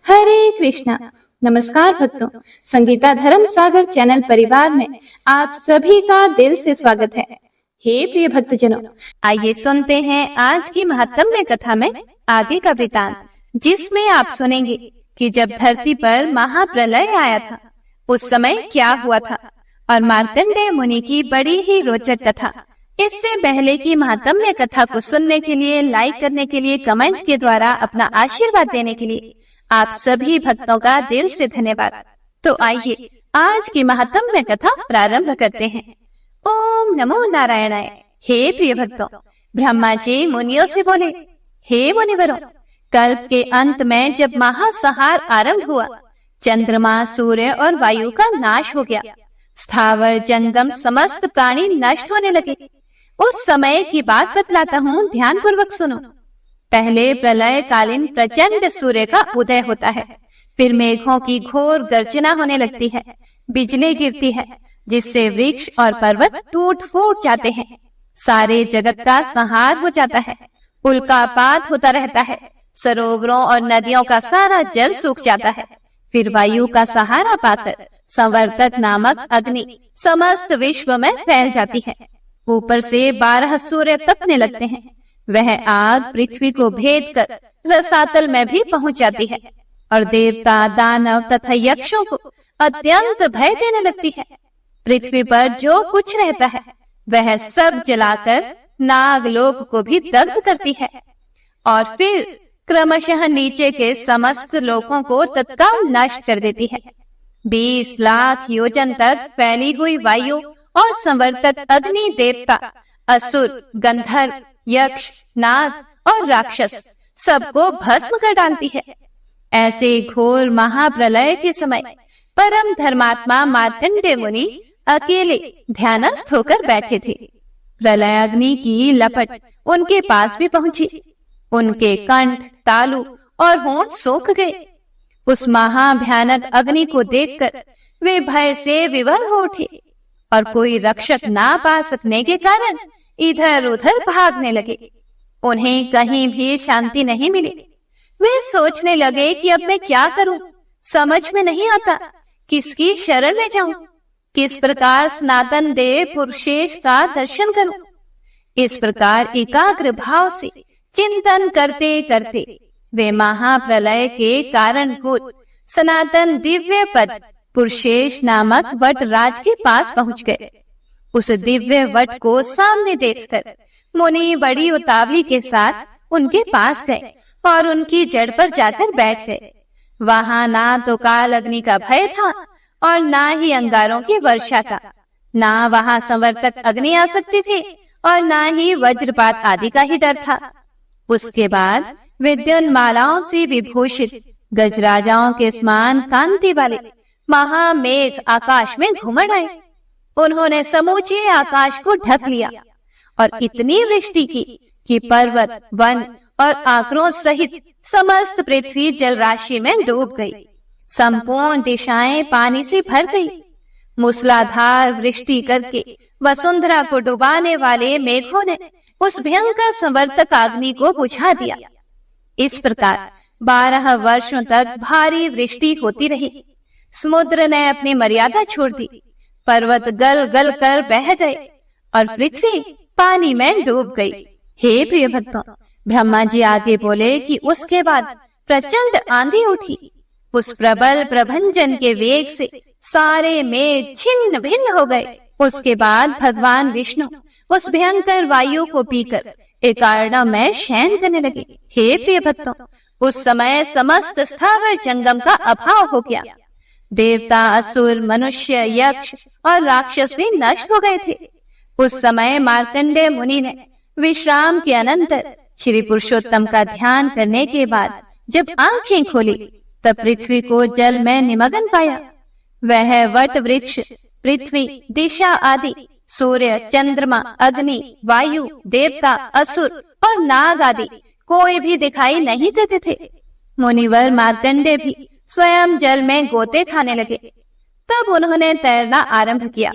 हरे कृष्णा। नमस्कार भक्तों, संगीता धर्म सागर चैनल परिवार में आप सभी का दिल से स्वागत है। हे प्रिय भक्तजनों, आइए सुनते हैं आज की महात्म्य कथा में आगे का वृतांत, जिसमें आप सुनेंगे कि जब धरती पर महाप्रलय आया था उस समय क्या हुआ था और मार्कंडेय मुनि की बड़ी ही रोचक कथा। इससे पहले की महात्म्य कथा को सुनने के लिए, लाइक करने के लिए, कमेंट के द्वारा अपना आशीर्वाद देने के लिए आप सभी भक्तों का दिल से धन्यवाद। तो आइए आज की महात्म्य कथा प्रारंभ करते हैं। ओम नमो नारायणाय। हे प्रिय भक्तों, ब्रह्मा जी मुनियों से बोले, हे मुनिवरों, कल्प के अंत में जब महासंहार आरंभ हुआ, चंद्रमा, सूर्य और वायु का नाश हो गया, स्थावर जंगम समस्त प्राणी नष्ट होने लगे। उस समय की बात बतलाता हूँ, ध्यान पूर्वक सुनो। पहले प्रलय कालीन प्रचंड सूर्य का उदय होता है, फिर मेघों की घोर गर्जना होने लगती है, बिजली गिरती है, जिससे वृक्ष और पर्वत टूट फूट जाते हैं, सारे जगत का संहार हो जाता है, उल्कापात होता रहता है, सरोवरों और नदियों का सारा जल सूख जाता है। फिर वायु का सहारा पाकर संवर्तक नामक अग्नि समस्त विश्व में फैल जाती है। ऊपर से 12 सूर्य तपने लगते हैं। वह आग पृथ्वी को भेद कर रसातल में भी पहुंच जाती है और देवता, दानव तथा यक्षों को अत्यंत भय देने लगती है। पृथ्वी पर जो कुछ रहता है वह सब जलाकर नागलोक को भी दग्ध करती है और फिर क्रमशः नीचे के समस्त लोकों को तत्काल नष्ट कर देती है। 20 लाख योजन तक फैली हुई वायु और संवर्तक अग्नि देवता, असुर, गंधर्व, यक्ष, नाग और राक्षस सबको भस्म कर डालती है। ऐसे घोर महाप्रलय के समय परम धर्मात्मा मार्कंडेय मुनि अकेले ध्यानस्थ होकर बैठे थे। प्रलय अग्नि की लपट उनके पास भी पहुंची। उनके कंठ, तालु और होंठ सूख गए। उस महाभयानक अग्नि को देखकर वे भय से विवल हो उठे और कोई रक्षक ना पा सकने के कारण इधर उधर भागने लगे। उन्हें कहीं भी शांति नहीं मिली। वे सोचने लगे कि अब मैं क्या करूं, समझ में नहीं आता, किसकी शरण में जाऊं, किस प्रकार सनातन देव पुरुषेश का दर्शन करूं। इस प्रकार एकाग्र भाव से चिंतन करते करते वे महाप्रलय के कारणभूत सनातन दिव्य पद पुरुषेश नामक वट राज के पास पहुंच गए। उस दिव्य वट को सामने देखकर मुनि बड़ी उतावली के साथ उनके पास गए और उनकी जड़ पर जाकर बैठ गए। वहां ना तो काल अग्नि का भय था और ना ही अंगारों की वर्षा का। ना वहां संवर्तक अग्नि आ सकती थी और ना ही वज्रपात आदि का ही डर था। उसके बाद विद्युन मालाओं से विभूषित गजराजाओं के समान कांति वाले महामेघ आकाश में घुमड़ आए। उन्होंने समूचे आकाश को ढक लिया और इतनी वृष्टि की कि पर्वत, वन और आकरों सहित समस्त पृथ्वी जल राशि में डूब गई। संपूर्ण दिशाएं पानी से भर गई। मूसलाधार वृष्टि करके वसुंधरा को डुबाने वाले मेघों ने उस भयंकर संवर्तक अग्नि को बुझा दिया। इस प्रकार 12 वर्षों तक भारी वृष्टि होती रही। समुद्र ने अपनी मर्यादा छोड़ दी। पर्वत गल गल कर बह गए और पृथ्वी पानी में डूब गई। हे प्रिय भक्तों, ब्रह्मा जी आगे बोले कि उसके बाद प्रचंड आंधी उठी। उस प्रबल प्रभंजन के वेग से सारे मेघ छिन्न भिन्न हो गए। उसके बाद भगवान विष्णु उस भयंकर वायु को पीकर एक अरण्य में शयन करने लगे। हे प्रिय भक्तों, उस समय समस्त स्थावर जंगम का अभाव हो गया। देवता, असुर, मनुष्य, यक्ष और राक्षस भी नष्ट हो गए थे। उस समय मार्कंडेय मुनि ने विश्राम के अनंतर श्री पुरुषोत्तम का ध्यान करने के बाद जब आंखें खोली तब पृथ्वी को जल में निमग्न पाया। वह वट वृक्ष, पृथ्वी, दिशा आदि, सूर्य, चंद्रमा, अग्नि, वायु, देवता, असुर और नाग आदि कोई भी दिखाई नहीं देते थे। मुनिवर मार्कंडेय भी स्वयं जल में गोते खाने लगे। तब उन्होंने तैरना आरंभ किया।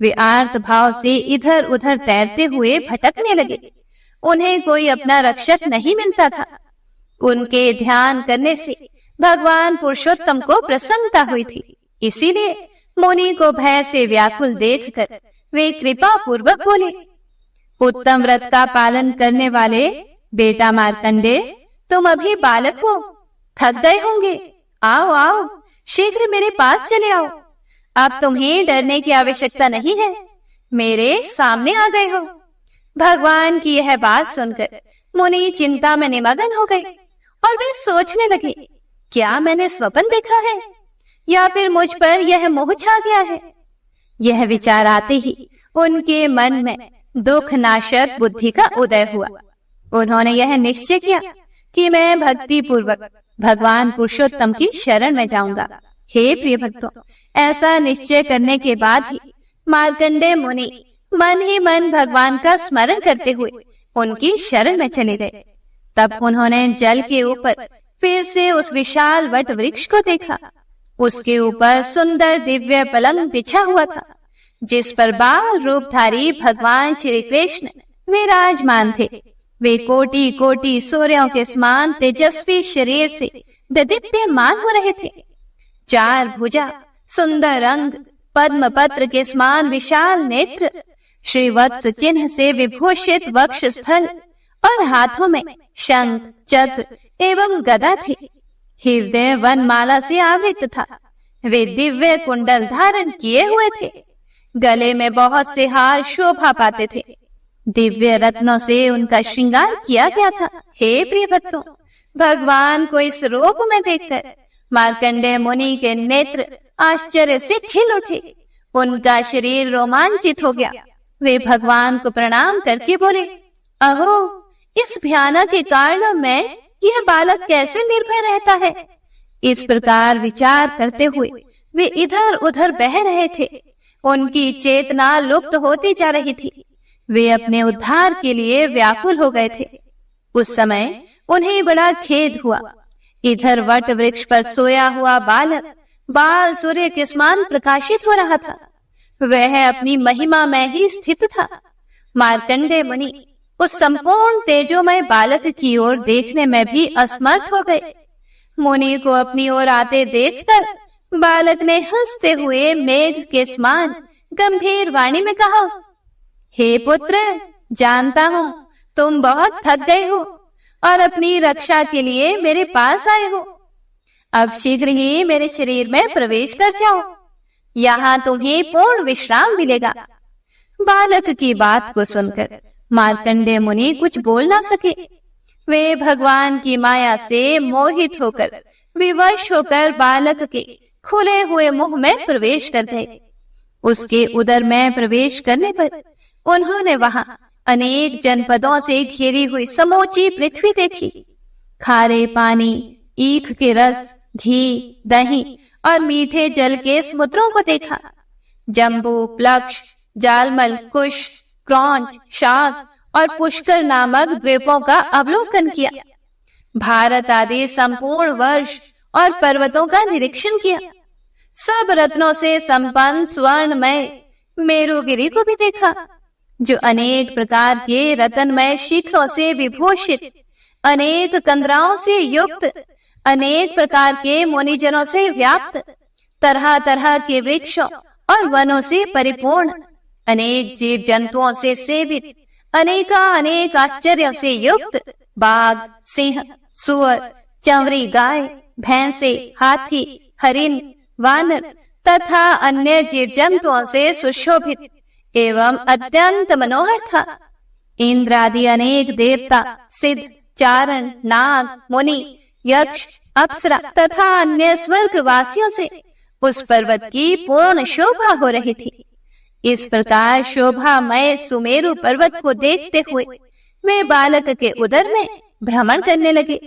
वे आर्त भाव से इधर उधर तैरते हुए भटकने लगे। उन्हें कोई अपना रक्षक नहीं मिलता था। उनके ध्यान करने से भगवान पुरुषोत्तम को प्रसन्नता हुई थी। इसीलिए मुनि को भय से व्याकुल देखकर वे कृपा पूर्वक बोले, उत्तम व्रत का पालन करने वाले बेटा मार्कंडे, तुम अभी बालक हो, थक गए होंगे। आओ आओ, शीघ्र मेरे पास चले आओ। अब तुम्हें डरने की आवश्यकता नहीं है, मेरे सामने आ गए हो। भगवान की यह बात सुनकर मुनि चिंता में निमग्न हो गए और वे सोचने लगे, क्या मैंने स्वप्न देखा है या फिर मुझ पर यह मोह छा गया है। यह विचार आते ही उनके मन में दुख नाशक बुद्धि का उदय हुआ। उन्होंने यह निश्चय किया कि मैं भक्ति पूर्वक भगवान पुरुषोत्तम की शरण में जाऊंगा। हे प्रिय भक्तों, ऐसा निश्चय करने के बाद ही मार्कंडेय मुनि मन ही मन भगवान का स्मरण करते हुए उनकी शरण में चले गए। तब उन्होंने जल के ऊपर फिर से उस विशाल वट वृक्ष को देखा। उसके ऊपर सुंदर दिव्य पलंग बिछा हुआ था, जिस पर बाल रूपधारी भगवान श्री कृष्ण विराजमान थे। वे कोटि कोटि सूर्यों के समान तेजस्वी शरीर से दीप्यमान हो रहे थे। चार भुजा, सुंदर अंग, पद्म पत्र के समान विशाल नेत्र, श्रीवत्स चिन्ह से विभूषित वक्ष स्थल और हाथों में शंख, चक्र एवं गदा थी। हृदय वनमाला से आवृत था। वे दिव्य कुंडल धारण किए हुए थे। गले में बहुत से हार शोभा पाते थे। दिव्य रत्नों से उनका श्रृंगार किया गया था। हे प्रिय भक्तों, भगवान को इस रूप में देखकर मार्कंडेय मुनि के नेत्र आश्चर्य से खिल उठे। उनका शरीर रोमांचित हो गया। वे भगवान को प्रणाम करके बोले, अहो, इस भयानक के कारण में यह बालक कैसे निर्भय रहता है। इस प्रकार विचार करते हुए वे इधर उधर बह रहे थे। उनकी चेतना लुप्त होती जा रही थी। वे अपने उद्धार के लिए व्याकुल हो गए थे। उस समय उन्हें बड़ा खेद हुआ। इधर वट वृक्ष पर सोया हुआ बालक बाल सूर्य के समान प्रकाशित हो रहा था। वह अपनी महिमा में ही स्थित था। मार्कंडेय मुनि उस संपूर्ण तेजोमय बालक की ओर देखने में भी असमर्थ हो गए। मुनि को अपनी ओर आते देखकर बालक ने हंसते हुए मेघ के समान गंभीर वाणी में कहा, हे पुत्र, जानता हूँ तुम बहुत थक गए हो और अपनी रक्षा के लिए मेरे पास आए हो। अब शीघ्र ही मेरे शरीर में प्रवेश कर जाओ, यहाँ तुम्हें पूर्ण विश्राम मिलेगा। बालक की बात को सुनकर मार्कंडेय मुनि कुछ बोल ना सके। वे भगवान की माया से मोहित होकर विवश होकर बालक के खुले हुए मुंह में प्रवेश कर गए। उसके उदर में प्रवेश करने पर उन्होंने वहां अनेक जनपदों से घिरी हुई समूची पृथ्वी देखी। खारे पानी, ईख के रस, घी, दही और मीठे जल के समुद्रों को देखा। जम्बू, प्लक्ष, जालमल, कुश, क्रौंच, शाक और पुष्कर नामक द्वीपों का अवलोकन किया। भारत आदि संपूर्ण वर्ष और पर्वतों का निरीक्षण किया। सब रत्नों से संपन्न स्वर्णमय मेरुगिरी को भी देखा, जो अनेक प्रकार के रत्नमय शिखरों से विभूषित, अनेक कंदराओं से युक्त, अनेक प्रकार के मुनिजनों से व्याप्त, तरह तरह के वृक्षों और वनों से परिपूर्ण, अनेक जीव जंतुओं से सेवित, अनेक आश्चर्यों से युक्त, बाघ, सिंह, सुअर, चंवरी गाय, भैंसे, हाथी, हरिण, वानर तथा अन्य जीव जंतुओं से सुशोभित एवं अत्यंत मनोहर था। इंद्र आदि अनेक देवता, सिद्ध, चारण, नाग, मुनि, यक्ष, अप्सरा तथा अन्य स्वर्गवासियों से उस पर्वत की पूर्ण शोभा हो रही थी। इस प्रकार शोभामय सुमेरु पर्वत को देखते हुए वे बालक के उदर में भ्रमण करने लगे।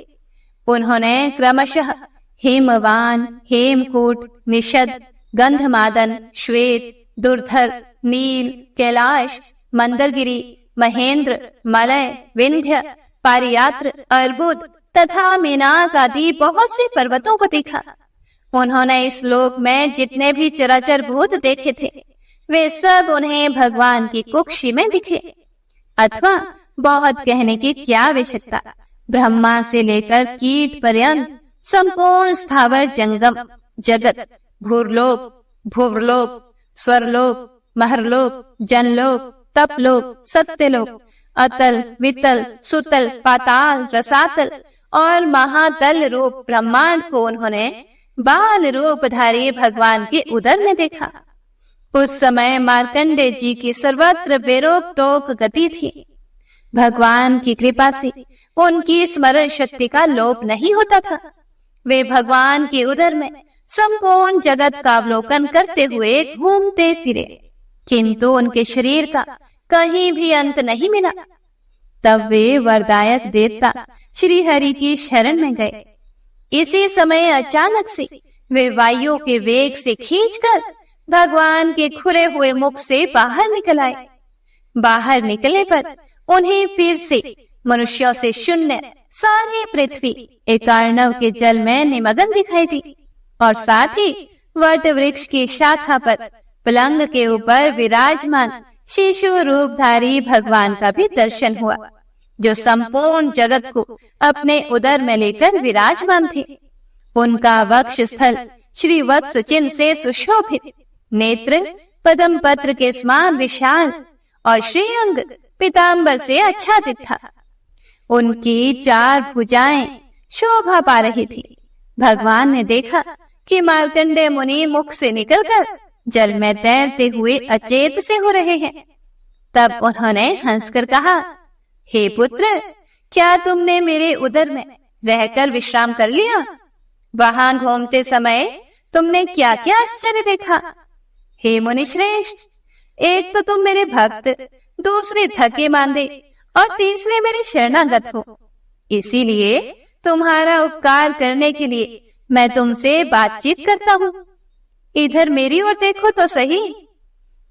उन्होंने क्रमशः हेमवान, हेमकूट, निषद, गंधमादन, श्वेत, दुर्धर, नील, कैलाश, मंदरगिरी, महेंद्र, मलय, विंध्य, पारियात्र, अर्बुद तथा मेनाक आदि बहुत से पर्वतों को देखा। उन्होंने इस लोक में जितने भी चराचर भूत देखे थे, वे सब उन्हें भगवान की कुक्षी में दिखे। अथवा बहुत कहने की क्या आवश्यकता, ब्रह्मा से लेकर कीट पर्यंत संपूर्ण स्थावर जंगम जगत, भूरलोक, भुवरलोक, स्वरलोक, महरलोक, जनलोक, तपलोक, सत्यलोक, अतल, वितल, सुतल, पाताल, रसातल और महातल रूप ब्रह्मांड को उन्होंने बाल रूपधारी भगवान के उदर में देखा। उस समय मार्कंडेय जी की सर्वत्र बेरोक टोक गति थी। भगवान की कृपा से उनकी स्मरण शक्ति का लोप नहीं होता था। वे भगवान के उदर में संपूर्ण जगत का अवलोकन करते हुए घूमते फिरे, किंतु उनके शरीर का कहीं भी अंत नहीं मिला। तब वे वरदायक देवता श्री हरि की शरण में गए। इसी समय अचानक से वे वायु के वेग से खींचकर भगवान के खुले हुए मुख से बाहर निकल आए। बाहर निकले पर उन्हें फिर से मनुष्यों से शून्य सारी पृथ्वी एकार्णव के जल में निमग्न दिखाई दी और साथ ही वट वृक्ष की शाखा पर पलंग के ऊपर विराजमान शिशु रूपधारी भगवान का भी दर्शन हुआ, जो संपूर्ण जगत को अपने उदर में लेकर विराजमान थे। उनका वक्ष स्थल श्री वत्स चिन्ह से सुशोभित, नेत्र पद्म पत्र के समान विशाल और श्रीअंग पीतांबर से आच्छादित था। उनकी 4 भुजाएं शोभा पा रही थी। भगवान ने देखा कि मार्कंडेय मुनि मुख से निकलकर जल में तैरते हुए अचेत से हो रहे हैं। तब उन्होंने हंसकर कहा, हे पुत्र, क्या तुमने मेरे उदर में रहकर विश्राम कर लिया? वहां घूमते समय तुमने क्या क्या आश्चर्य देखा? हे मुनि श्रेष्ठ, एक तो तुम मेरे भक्त, दूसरे थके मांदे और तीसरे मेरे शरणागत हो। इसीलिए तुम्हारा उपकार करने के लिए मैं तुमसे बातचीत करता हूँ। इधर मेरी ओर देखो तो सही।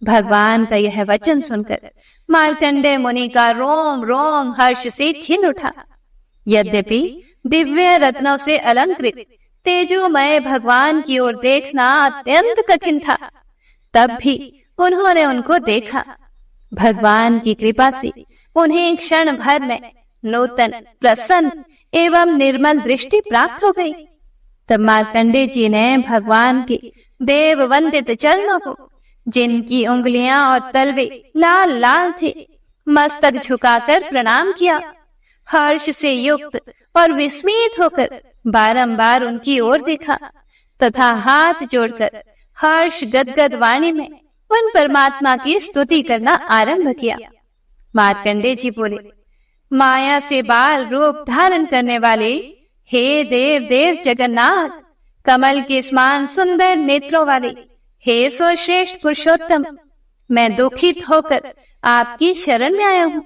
भगवान का यह वचन सुनकर मार्कंडेय मुनि का रोम रोम हर्ष से खिल उठा। यद्यपि दिव्य रत्नों से अलंकृत तेजोमय भगवान की ओर देखना अत्यंत कठिन था, तब भी उन्होंने उनको देखा। भगवान की कृपा से उन्हें क्षण भर में नूतन, प्रसन्न एवं निर्मल दृष्टि प्राप्त हो गई। तब मार्कंडेय जी ने भगवान के देव वंदित चरणों को, जिनकी उंगलियां और तलवे लाल लाल थे, मस्तक झुकाकर प्रणाम किया। हर्ष से युक्त और विस्मित होकर बारंबार उनकी ओर देखा तथा हाथ जोड़कर हर्ष गदगद वाणी में उन परमात्मा की स्तुति करना आरंभ किया। मार्कंडेय जी बोले, माया से बाल रूप धारण करने वाले हे देव देव जगन्नाथ, कमल के समान सुंदर नेत्रों वाले हे सर्वश्रेष्ठ पुरुषोत्तम, मैं दुखित होकर आपकी शरण में आया हूँ,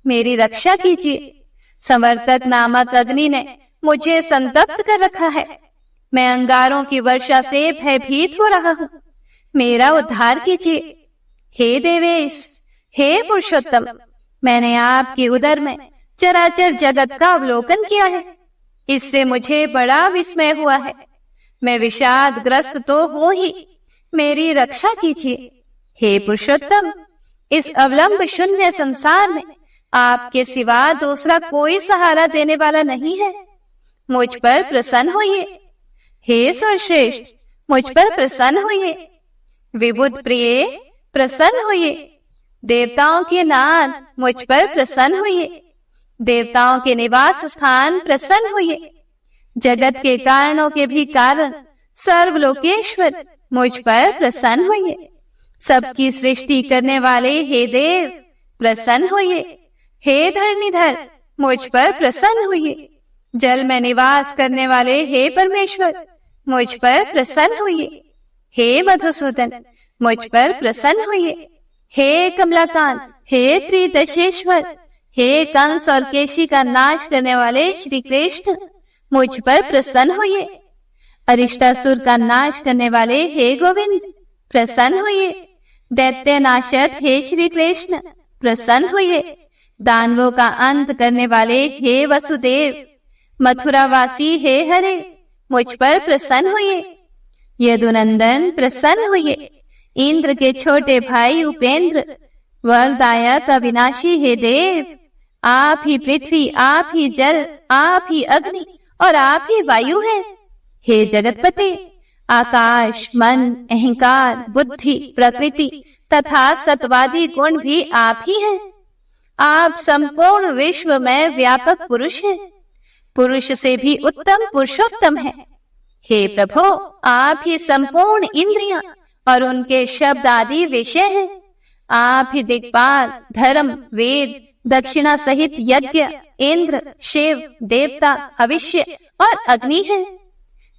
मेरी रक्षा कीजिए। संवर्तक नामक अग्नि ने मुझे संतप्त कर रखा है। मैं अंगारों की वर्षा से भयभीत हो रहा हूँ, मेरा उद्धार कीजिए। हे देवेश, हे पुरुषोत्तम, मैंने आपके उदर में चराचर जगत का अवलोकन किया है, इससे मुझे बड़ा विस्मय हुआ है। मैं विषादग्रस्त तो हूँ ही, मेरी रक्षा कीजिए। हे पुरुषोत्तम, इस अवलंब शून्य संसार में आपके सिवा दूसरा कोई सहारा देने वाला नहीं है, मुझ पर प्रसन्न होइए। हे सर्वश्रेष्ठ, मुझ पर प्रसन्न होइए। विबुध प्रिय, प्रसन्न होइए। देवताओं के नाथ, मुझ पर प्रसन्न होइए। देवताओं के निवास स्थान, प्रसन्न होइए। जगत के कारणों के भी कारण सर्वलोकेश्वर, मुझ पर प्रसन्न होइए। सबकी सृष्टि करने वाले हे देव, प्रसन्न होइए। हे धरणीधर, मुझ पर प्रसन्न होइए। जल में निवास करने वाले हे परमेश्वर, मुझ पर प्रसन्न होइए। हे मधुसूदन, मुझ पर प्रसन्न होइए। हे कमलाकांत, हे त्रिदशेश्वर, हे कंस और केशी का नाश करने वाले श्री कृष्ण, मुझ पर प्रसन्न होइए। अरिष्टासुर का नाश करने वाले हे गोविंद, प्रसन्न होइए। दैत्य नाशक हे श्री कृष्ण, प्रसन्न होइए। दानवों का अंत करने वाले हे वसुदेव, मथुरावासी हे हरे, मुझ पर प्रसन्न होइए। यदुनंदन, प्रसन्न होइए। इंद्र के छोटे भाई उपेंद्र, वरदायक अविनाशी हे देव, आप ही पृथ्वी, आप ही जल, आप ही अग्नि और आप ही वायु हैं। हे जगतपते, आकाश, मन, अहंकार, बुद्धि, प्रकृति तथा सत्वादी गुण भी आप ही हैं। आप संपूर्ण विश्व में व्यापक पुरुष हैं, पुरुष से भी उत्तम पुरुषोत्तम है। हे प्रभु, आप ही संपूर्ण इंद्रियां और उनके शब्द आदि विषय हैं। आप ही दिक्पाल, धर्म, वेद, दक्षिणा सहित यज्ञ, इंद्र, शिव, देवता, हविष्य और अग्नि है।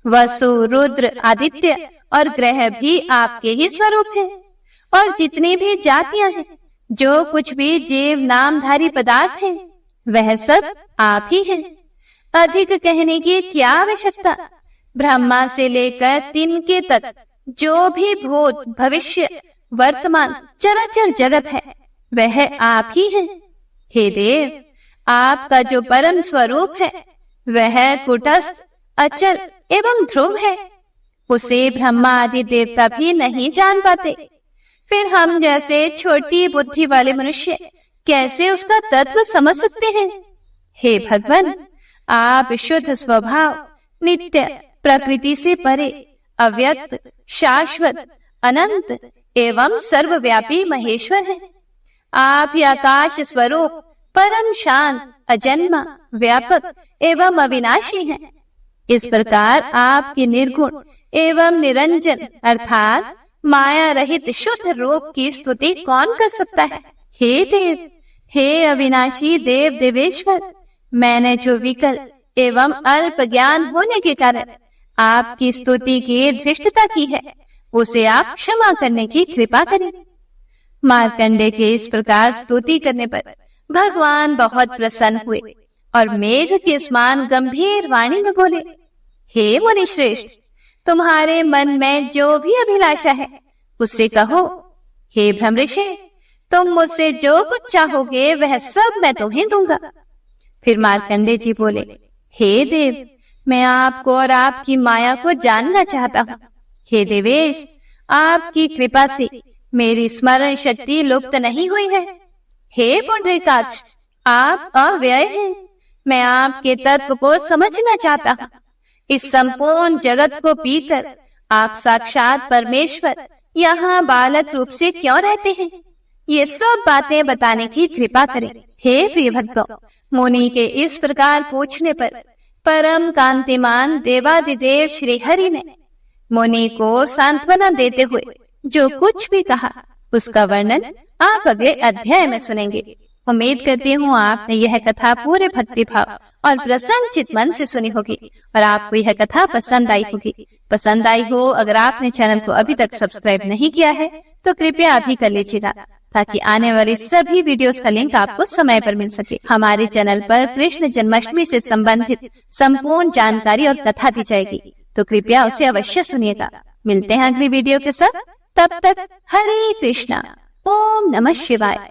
वसु, रुद्र, आदित्य और ग्रह भी आपके ही स्वरूप हैं। और जितनी भी जातियां हैं, जो कुछ भी जीव नामधारी पदार्थ हैं, वह सब आप ही हैं। अधिक कहने की क्या आवश्यकता। ब्रह्मा से लेकर तिनके तक जो भी भूत, भविष्य, वर्तमान चराचर जगत है, वह आप ही हैं। हे देव, आपका जो परम स्वरूप है, वह कुटस्थ, अचल एवं ध्रुव है। उसे ब्रह्मा आदि देवता भी नहीं जान पाते। फिर हम जैसे छोटी बुद्धि वाले मनुष्य कैसे उसका तत्व समझ सकते हैं। हे भगवान, आप शुद्ध स्वभाव, नित्य, प्रकृति से परे, अव्यक्त, शाश्वत, अनंत एवं सर्वव्यापी महेश्वर हैं। आप ही आकाश स्वरूप, परम शांत, अजन्मा, व्यापक एवं अविनाशी हैं। इस प्रकार आपके निर्गुण एवं निरंजन अर्थात माया रहित शुद्ध रूप की स्तुति कौन कर सकता है। हे देव, हे अविनाशी देव देवेश्वर, मैंने जो विकल एवं अल्प ज्ञान होने के कारण आपकी स्तुति की धृष्टता की है, उसे आप क्षमा करने की कृपा करें। मार्कंडे के इस प्रकार स्तुति करने पर भगवान बहुत प्रसन्न हुए और मेघ के समान गंभीर वाणी में बोले, हे मुनि श्रेष्ठ, तुम्हारे मन में जो भी अभिलाषा है उससे कहो। हे भ्रमऋषि, तुम मुझसे जो कुछ चाहोगे वह सब मैं तुम्हें दूंगा। फिर मार्कंडे जी बोले, हे देव, मैं आपको और आपकी माया को जानना चाहता हूँ। हे देवेश, आपकी कृपा से मेरी स्मरण शक्ति लुप्त नहीं हुई है। हे पुंडरीकाक्ष, आप अव्यय हैं। मैं आपके तत्व को समझना चाहता हूँ। इस संपूर्ण जगत को पीकर आप साक्षात परमेश्वर यहाँ बालक रूप से क्यों रहते हैं, ये सब बातें बताने की कृपा करें। हे प्रिय भक्तों, मुनि के इस प्रकार पूछने पर परम कांतिमान देवादिदेव श्री हरि ने मुनि को सांत्वना देते हुए जो कुछ भी कहा, उसका वर्णन आप अगले अध्याय में सुनेंगे। उम्मीद करती हूँ आपने यह कथा पूरे भक्ति भाव और प्रसन्न चित्त मन से सुनी होगी और आपको यह कथा पसंद आई होगी। पसंद आई हो, अगर आपने चैनल को अभी तक सब्सक्राइब नहीं किया है तो कृपया अभी कर लीजिएगा, ताकि आने वाली सभी वीडियोस का लिंक आपको समय पर मिल सके। हमारे चैनल पर कृष्ण जन्माष्टमी से संबंधित संपूर्ण जानकारी और कथा दी जाएगी, तो कृपया उसे अवश्य सुनिएगा। मिलते हैं अगली वीडियो के साथ, तब तक हरे कृष्णा, ओम नमः शिवाय।